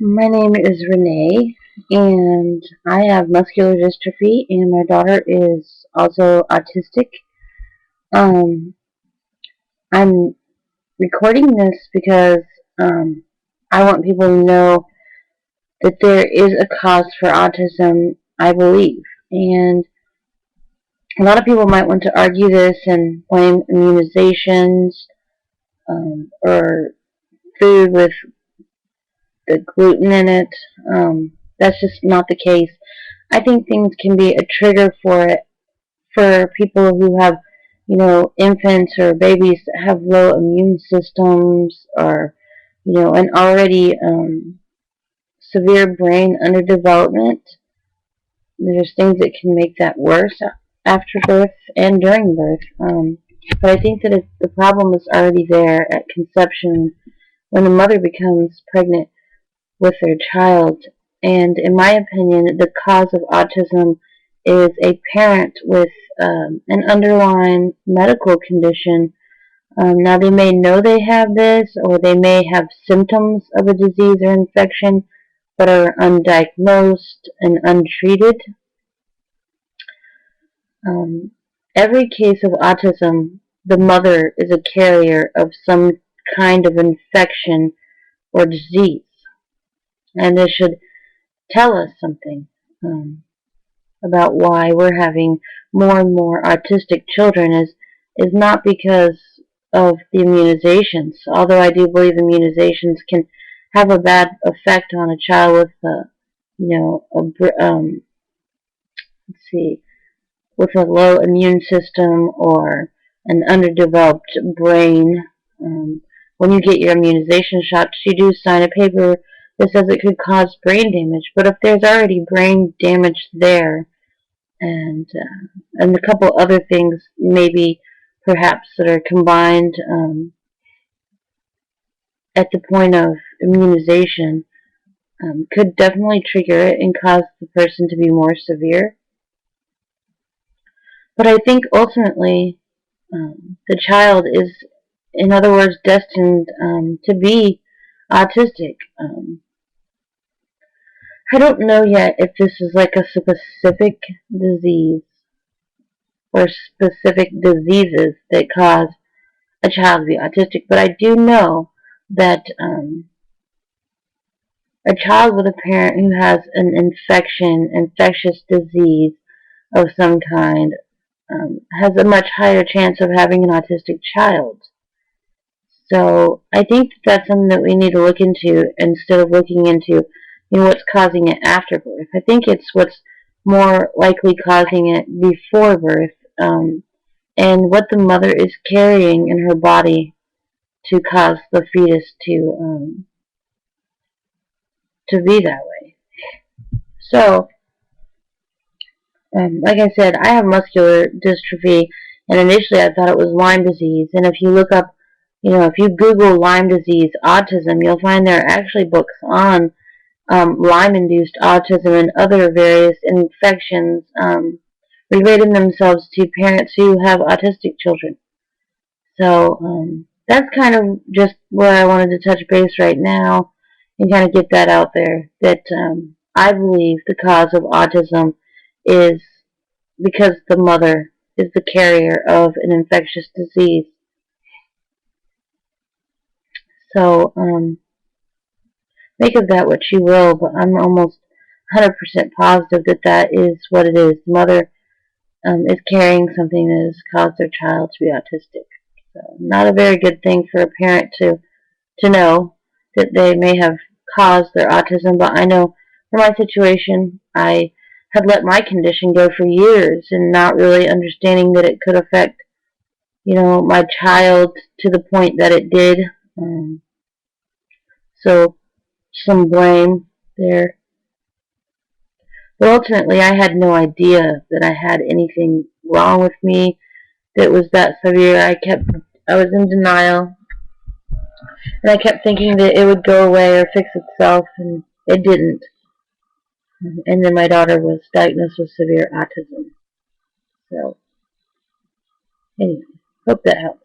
My name is Renee, and I have muscular dystrophy, and my daughter is also autistic. Um, I'm recording this because I want people to know that there is a cause for autism, I believe. And a lot of people might want to argue this and blame immunizations or food with the gluten in it. That's just not the case. I think things can be a trigger for it for people who have, infants or babies that have low immune systems or, an already severe brain underdevelopment. There's things that can make that worse after birth and during birth. But I think that if the problem is already there at conception when the mother becomes pregnant with their child. And in my opinion, the cause of autism is a parent with an underlying medical condition. Now, they may know they have this, or they may have symptoms of a disease or infection, but are undiagnosed and untreated. Um, every case of autism, the mother is a carrier of some kind of infection or disease. And this should tell us something about why we're having more and more autistic children is not because of the immunizations, although I do believe immunizations can have a bad effect on a child with let's see, with a low immune system or an underdeveloped brain. When you get your immunization shots, you do sign a paper that says it could cause brain damage. But if there's already brain damage there, and a couple other things maybe perhaps that are combined at the point of immunization, could definitely trigger it and cause the person to be more severe. But I think ultimately the child is, in other words, destined to be autistic. I don't know yet if this is like a specific disease or specific diseases that cause a child to be autistic, but I do know that a child with a parent who has an infectious disease of some kind, has a much higher chance of having an autistic child. So I think that's something that we need to look into instead of looking into, what's causing it after birth. I think it's what's more likely causing it before birth, and what the mother is carrying in her body to cause the fetus to be that way. So, like I said, I have muscular dystrophy, and initially I thought it was Lyme disease. And if you look up, if you Google Lyme disease autism, you'll find there are actually books on Lyme-induced autism and other various infections relating themselves to parents who have autistic children. So that's kind of just where I wanted to touch base right now and kind of get that out there, that I believe the cause of autism is because the mother is the carrier of an infectious disease. So make of that what you will, but I'm almost 100% positive that that is what it is. The mother is carrying something that has caused their child to be autistic. So not a very good thing for a parent to know that they may have caused their autism, but I know for my situation, I had let my condition go for years and not really understanding that it could affect, my child to the point that it did. So some blame there. But ultimately, I had no idea that I had anything wrong with me that was that severe. I was in denial, and I kept thinking that it would go away or fix itself, and it didn't. And then my daughter was diagnosed with severe autism. So, anyway. Hope that helps.